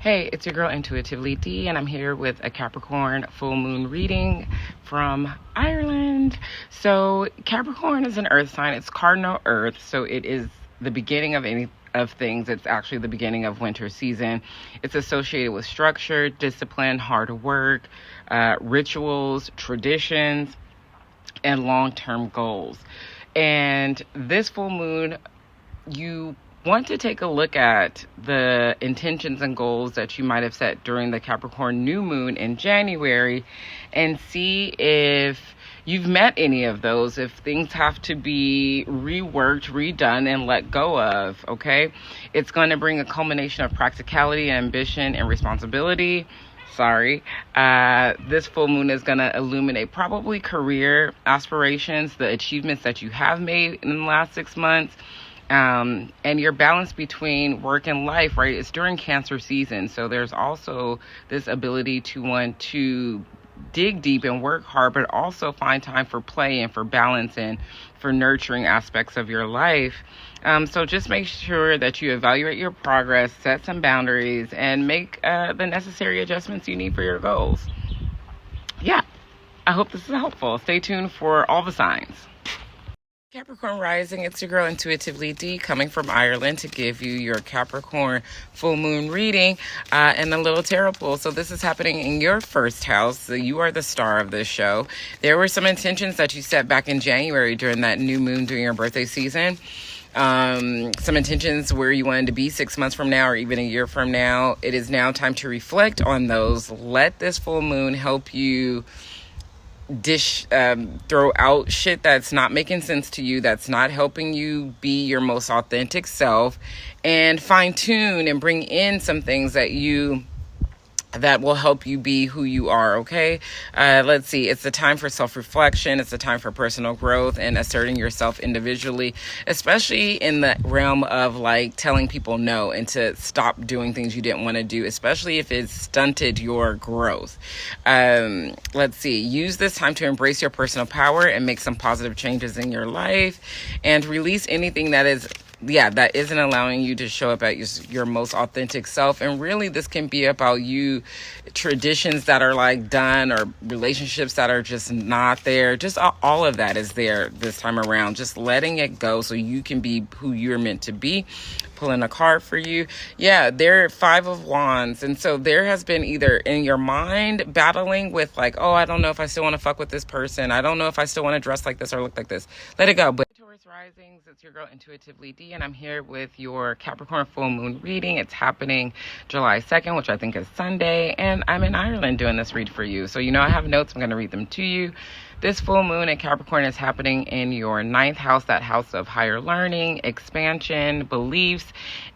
Hey, it's your girl Intuitively D, and I'm here with a Capricorn full moon reading from Ireland. So Capricorn is an earth sign. It's cardinal earth, so it is the beginning of things. It's actually the beginning of winter season. It's associated with structure, discipline, hard work, rituals, traditions, and long-term goals. And this full moon, you want to take a look at the intentions and goals that you might have set during the Capricorn new moon in January and see if you've met any of those, if things have to be reworked, redone, and let go of, okay? It's going to bring a culmination of practicality, ambition, and responsibility. This full moon is going to illuminate probably career aspirations, the achievements that you have made in the last 6 months, and your balance between work and life, right? It's during Cancer season. So there's also this ability to want to dig deep and work hard, but also find time for play and for balance and for nurturing aspects of your life. So just make sure that you evaluate your progress, set some boundaries, and make the necessary adjustments you need for your goals. Yeah, I hope this is helpful. Stay tuned for all the signs. Capricorn rising, it's your girl Intuitively D coming from Ireland to give you your Capricorn full moon reading and a little tarot pull. So this is happening in your first house. So you are the star of this show. There were some intentions that you set back in January during that new moon during your birthday season. Some intentions where you wanted to be 6 months from now or even a year from now. It is now time to reflect on those. Let this full moon help you throw out shit that's not making sense to you, that's not helping you be your most authentic self, and fine tune and bring in some things that will help you be who you are, okay? Let's see. It's the time for self-reflection. It's the time for personal growth and asserting yourself individually, especially in the realm of like telling people no and to stop doing things you didn't want to do, especially if it's stunted your growth. Let's see. Use this time to embrace your personal power and make some positive changes in your life and release anything that isn't allowing you to show up at your most authentic self. And really, this can be about you, traditions that are like done or relationships that are just not there. Just all of that is there this time around. Just letting it go so you can be who you're meant to be. Pulling a card for you. Yeah, they're 5 of Wands. And so there has been either in your mind battling with like, oh, I don't know if I still want to fuck with this person. I don't know if I still want to dress like this or look like this. Let it go. But Taurus risings, it's your girl Intuitively D, and I'm here with your Capricorn full moon reading. It's happening July 2nd, which I think is Sunday, and I'm in Ireland doing this read for you. So I have notes. I'm going to read them to you. This full moon in Capricorn is happening in your 9th house, that house of higher learning, expansion, beliefs.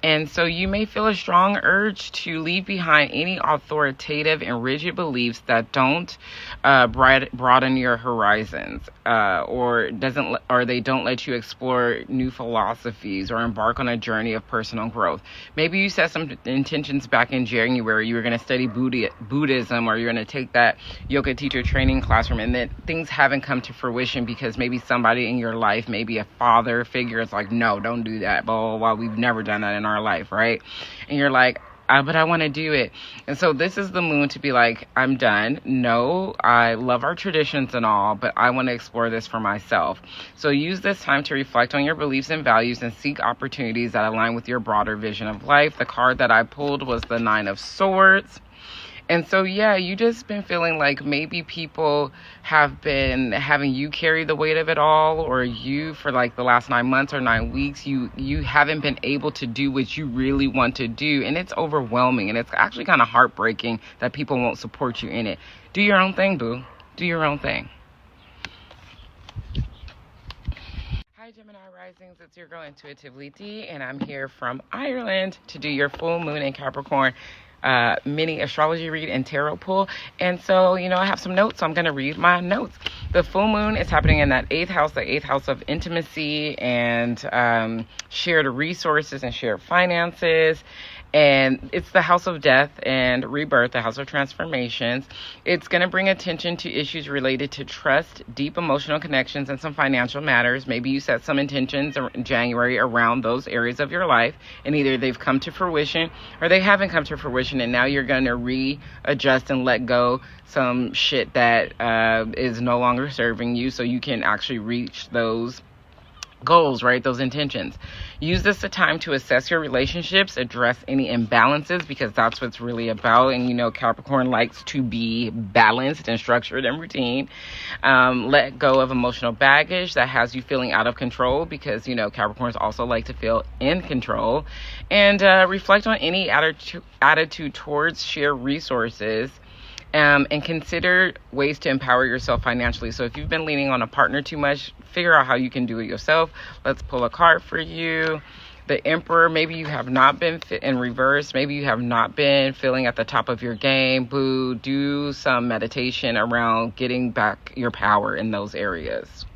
And so you may feel a strong urge to leave behind any authoritative and rigid beliefs that don't broaden your horizons, or they don't let you explore new philosophies or embark on a journey of personal growth. Maybe you set some intentions back in January. You were going to study Buddhism, or you're going to take that yoga teacher training classroom, and then things haven't come to fruition because maybe somebody in your life, maybe a father figure, is like, no, don't do that, blah, blah, blah. We've never done that in our life, right? And you're like, but I want to do it. And so this is the moon to be like, I'm done. No, I love our traditions and all, but I want to explore this for myself. So use this time to reflect on your beliefs and values and seek opportunities that align with your broader vision of life. The card that I pulled was the 9 of Swords. And so, you just been feeling like maybe people have been having you carry the weight of it all, or you for like the last 9 months or 9 weeks, you haven't been able to do what you really want to do. And it's overwhelming. And it's actually kind of heartbreaking that people won't support you in it. Do your own thing, boo. Do your own thing. Hi, Gemini risings. It's your girl Intuitively D, and I'm here from Ireland to do your full moon in Capricorn mini astrology read and tarot pull. And so, I have some notes, so I'm going to read my notes. The full moon is happening in that 8th house, the 8th house of intimacy and shared resources and shared finances. And it's the house of death and rebirth, the house of transformations. It's going to bring attention to issues related to trust, deep emotional connections, and some financial matters. Maybe you set some intentions in January around those areas of your life, and either they've come to fruition or they haven't come to fruition, and now you're going to readjust and let go some shit that is no longer serving you, so you can actually reach those goals, right? Those intentions. Use this as a time to assess your relationships, address any imbalances, because that's what it's really about. And you know, Capricorn likes to be balanced and structured and routine. Let go of emotional baggage that has you feeling out of control, because you know, Capricorns also like to feel in control. And reflect on any attitude towards shared resources. And consider ways to empower yourself financially. So if you've been leaning on a partner too much, figure out how you can do it yourself. Let's pull a card for you. The Emperor. Maybe you have not been fit in reverse. Maybe you have not been feeling at the top of your game. Boo. Do some meditation around getting back your power in those areas.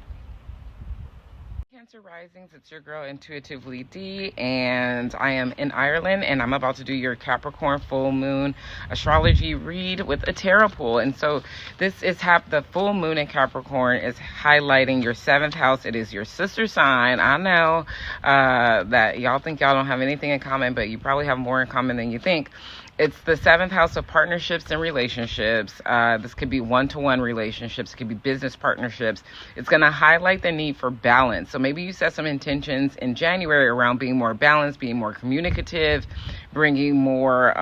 Cancer risings, it's your girl Intuitively D, and I am in Ireland, and I'm about to do your Capricorn full moon astrology read with a tarot pool. And so this is the full moon in Capricorn is highlighting your 7th house. It is your sister sign. I know that y'all think y'all don't have anything in common, but you probably have more in common than you think. It's the 7th house of partnerships and relationships. This could be one-to-one relationships. It could be business partnerships. It's going to highlight the need for balance. So maybe you set some intentions in January around being more balanced, being more communicative, bringing more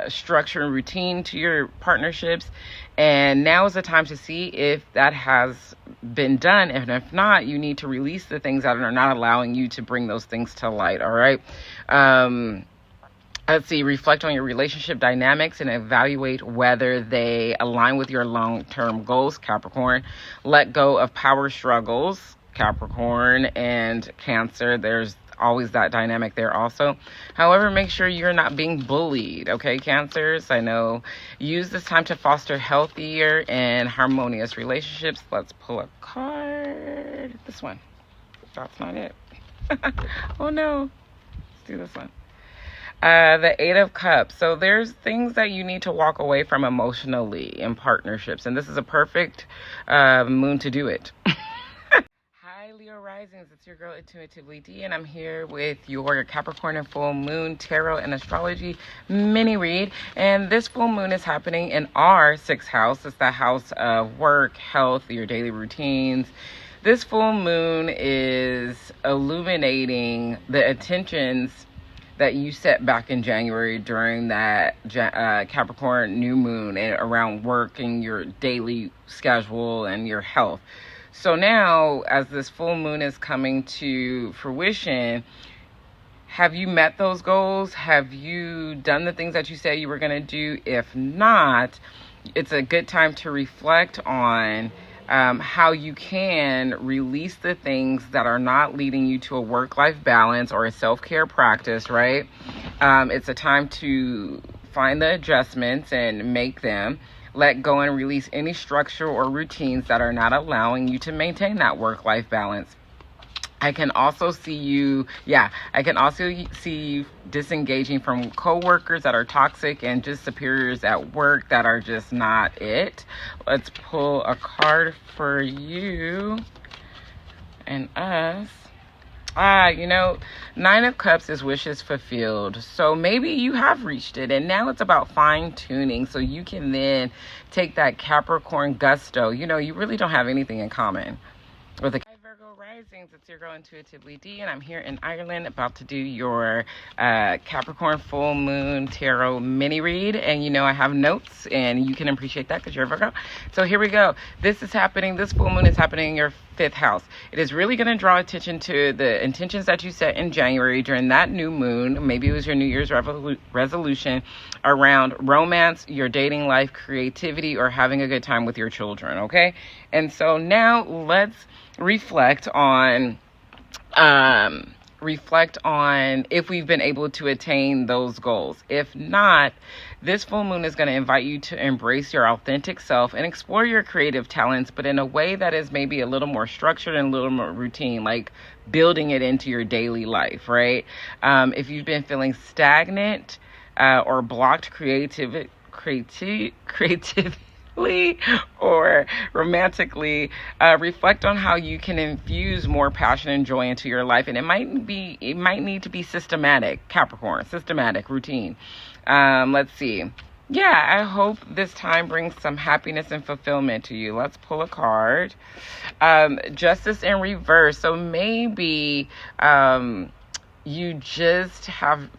structure and routine to your partnerships. And now is the time to see if that has been done. And if not, you need to release the things that are not allowing you to bring those things to light. All right. Let's see, reflect on your relationship dynamics and evaluate whether they align with your long-term goals, Capricorn. Let go of power struggles, Capricorn and Cancer. There's always that dynamic there also. However, make sure you're not being bullied, okay, Cancers? I know. Use this time to foster healthier and harmonious relationships. Let's pull a card. This one. That's not it. Oh, no. Let's do this one. The 8 of Cups. So there's things that you need to walk away from emotionally in partnerships. And this is a perfect moon to do it. Hi, Leo Risings. It's your girl, Intuitively D. And I'm here with your Capricorn and full moon tarot and astrology mini read. And this full moon is happening in our 6th house. It's the house of work, health, your daily routines. This full moon is illuminating the intentions that you set back in January during that Capricorn new moon and around work and your daily schedule and your health. So now, as this full moon is coming to fruition, have you met those goals? Have you done the things that you said you were going to do? If not, it's a good time to reflect on how you can release the things that are not leading you to a work-life balance or a self-care practice, right? It's a time to find the adjustments and make them. Let go and release any structure or routines that are not allowing you to maintain that work-life balance. I can also see you disengaging from coworkers that are toxic and just superiors at work that are just not it. Let's pull a card for you and us. 9 of Cups is wishes fulfilled. So maybe you have reached it and now it's about fine tuning so you can then take that Capricorn gusto. You really don't have anything in common with the Virgo Risings. It's your girl Intuitively D, and I'm here in Ireland about to do your Capricorn full moon tarot mini read. And I have notes, and you can appreciate that because you're a Virgo. So here we go. This full moon is happening in your 5th house. It is really going to draw attention to the intentions that you set in January during that new moon. Maybe it was your New Year's resolution around romance, your dating life, creativity, or having a good time with your children, okay? And so now let's reflect on reflect on if we've been able to attain those goals. If not, this full moon is going to invite you to embrace your authentic self and explore your creative talents, but in a way that is maybe a little more structured and a little more routine, like building it into your daily life, right? If you've been feeling stagnant or blocked creatively or romantically, reflect on how you can infuse more passion and joy into your life. And it might need to be systematic, Capricorn, systematic, routine. Let's see. Yeah, I hope this time brings some happiness and fulfillment to you. Let's pull a card. Justice in reverse. So maybe you just have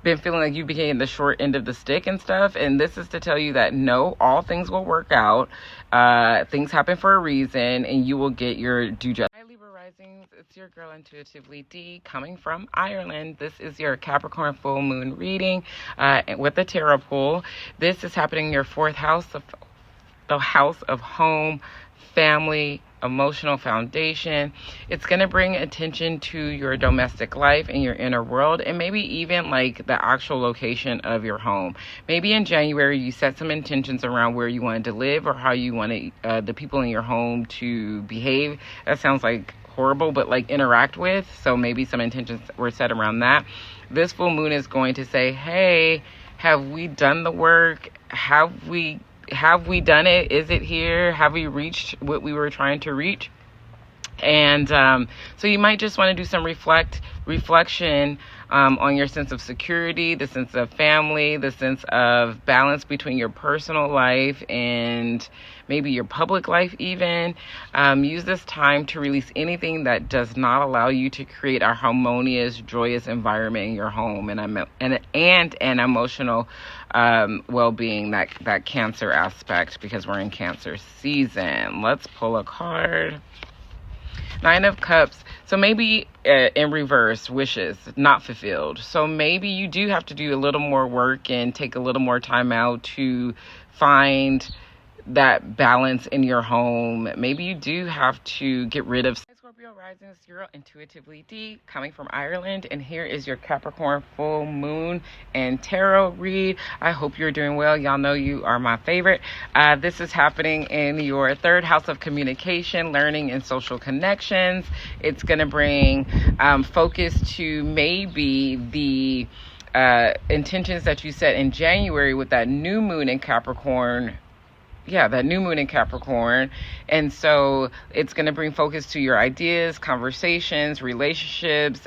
been feeling like you became the short end of the stick and stuff, and this is to tell you that no, all things will work out. Things happen for a reason, and you will get your due justice. Hi, Libra Risings. It's your girl Intuitively D, coming from Ireland. This is your Capricorn full moon reading with the tarot pool. This is happening in your fourth house, the house of home, family, emotional foundation. It's going to bring attention to your domestic life and your inner world, and maybe even like the actual location of your home. Maybe in January you set some intentions around where you wanted to live or how you wanted the people in your home to behave. That sounds like horrible, but like interact with. So maybe some intentions were set around that. This full moon is going to say, hey, have we done the work? Have we done it? Is it here? Have we reached what we were trying to reach? And so you might just want to do some reflection on your sense of security, the sense of family, the sense of balance between your personal life and maybe your public life even. Use this time to release anything that does not allow you to create a harmonious, joyous environment in your home and an emotional well-being, that Cancer aspect, because we're in Cancer season. Let's pull a card. Nine of Cups. So maybe in reverse, wishes not fulfilled. So maybe you do have to do a little more work and take a little more time out to find that balance in your home. Maybe you do have to get rid of Scorpio rising. It's your Intuitively D, coming from Ireland, and here is your Capricorn full moon and tarot read. I hope you're doing well. Y'all know you are my favorite. This is happening in your third house of communication, learning, and social connections. It's going to bring focus to maybe the intentions that you set in January with that new moon in Capricorn. Yeah, that new moon in Capricorn. And so it's going to bring focus to your ideas, conversations, relationships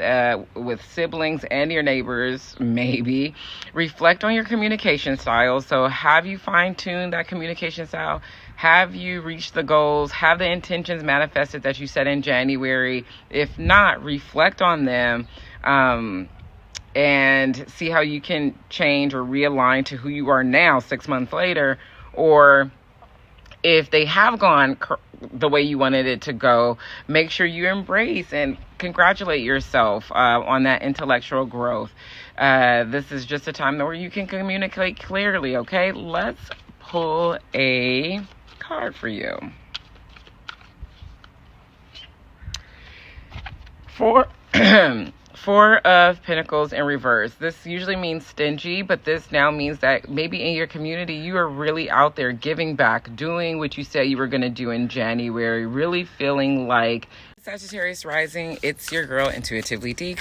with siblings and your neighbors, maybe. Reflect on your communication style. So have you fine-tuned that communication style? Have you reached the goals? Have the intentions manifested that you set in January? If not, reflect on them and see how you can change or realign to who you are now 6 months later. Or if they have gone the way you wanted it to go, make sure you embrace and congratulate yourself on that intellectual growth. This is just a time where you can communicate clearly, okay? Let's pull a card for you. Four of Pentacles in reverse. This usually means stingy, but this now means that maybe in your community, you are really out there giving back, doing what you said you were going to do in January, really feeling like Sagittarius rising. It's your girl Intuitively D,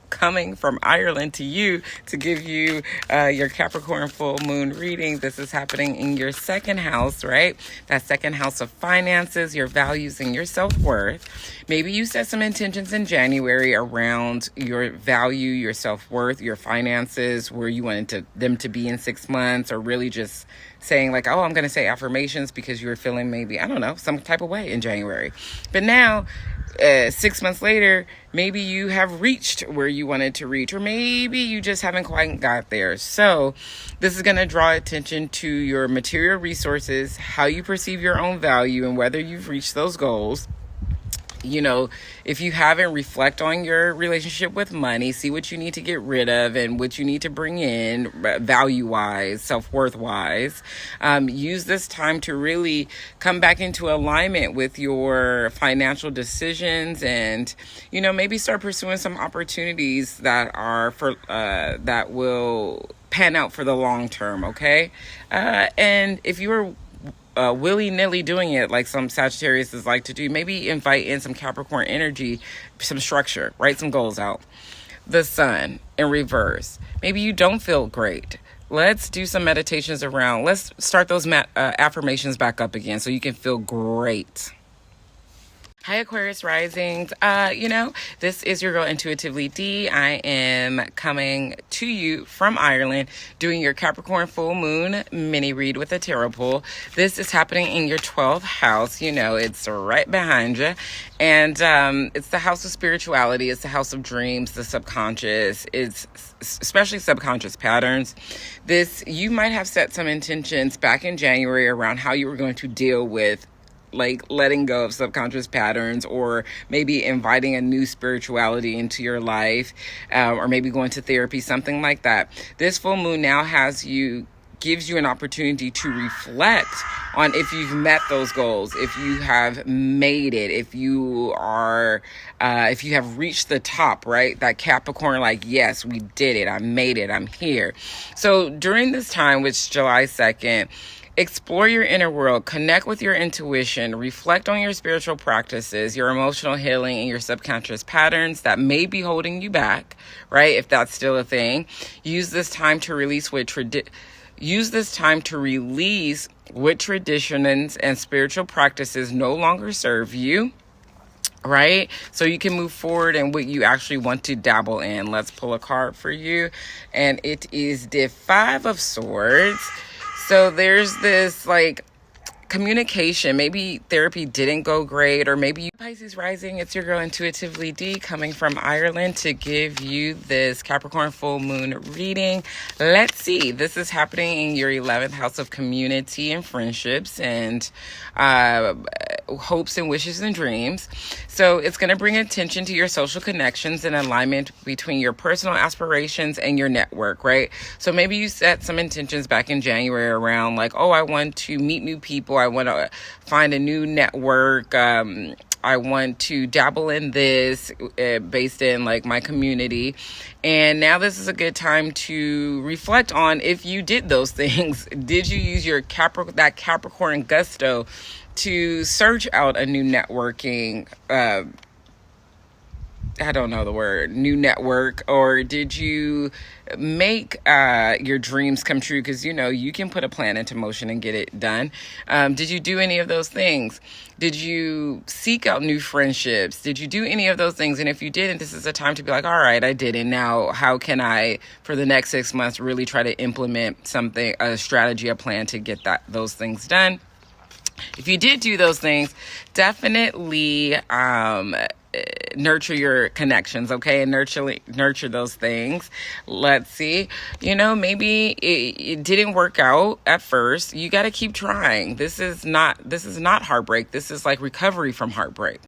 coming from Ireland to you to give you your Capricorn full moon reading. This is happening in your second house, right? That second house of finances, your values, and your self-worth. Maybe you set some intentions in January around your value, your self-worth, your finances, where you wanted them to be in 6 months, or really just saying like, oh, I'm going to say affirmations because you were feeling maybe, I don't know, some type of way in January. But now, 6 months later, maybe you have reached where you wanted to reach, or maybe you just haven't quite got there. So this is going to draw attention to your material resources, how you perceive your own value, and whether you've reached those goals. You know, if you haven't, reflect on your relationship with money, see what you need to get rid of and what you need to bring in value wise, self-worth wise. Use this time to really come back into alignment with your financial decisions, and maybe start pursuing some opportunities that are for that will pan out for the long term. Okay. And if you were willy-nilly doing it like some Sagittarius like to do, maybe invite in some Capricorn energy, some structure, write some goals out. The sun in reverse. Maybe you don't feel great. Let's do some meditations around. Let's start those affirmations back up again so you can feel great. Hi, Aquarius risings. This is your girl Intuitively D. I am coming to you from Ireland, doing your Capricorn full moon mini read with a tarot pull. This is happening in your 12th house. It's right behind you. And it's the house of spirituality. It's the house of dreams, the subconscious. It's especially subconscious patterns. You might have set some intentions back in January around how you were going to deal with letting go of subconscious patterns, or maybe inviting a new spirituality into your life, or maybe going to therapy, something like that. This full moon now gives you an opportunity to reflect on if you've met those goals, if you have made it, if you have reached the top, right? That Capricorn, yes, we did it. I made it. I'm here. So during this time, which is July 2nd, explore your inner world, connect with your intuition, reflect on your spiritual practices, your emotional healing, and your subconscious patterns that may be holding you back, right? If that's still a thing. Use this time to release what traditions and spiritual practices no longer serve you, right? So you can move forward in what you actually want to dabble in. Let's pull a card for you. And it is the 5 of Swords. So there's this communication. Maybe therapy didn't go great, or maybe you Pisces rising. It's your girl Intuitively D, coming from Ireland to give you this Capricorn full moon reading. Let's see. This is happening in your 11th house of community and friendships and hopes and wishes and dreams. So it's going to bring attention to your social connections and alignment between your personal aspirations and your network, right? So maybe you set some intentions back in January around I want to meet new people. I want to find a new network. I want to dabble in this based in my community. And now this is a good time to reflect on if you did those things. Did you use that Capricorn gusto to search out a new networking, I don't know the word, new network, or did you make your dreams come true? Because, you can put a plan into motion and get it done. Did you do any of those things? Did you seek out new friendships? Did you do any of those things? And if you didn't, this is a time to be all right, I did it. Now, how can I, for the next 6 months, really try to implement something, a strategy, a plan to get those things done? If you did do those things, definitely nurture your connections, okay? And nurture those things. Let's see. Maybe it didn't work out at first. You got to keep trying. This is not heartbreak. This is recovery from heartbreak.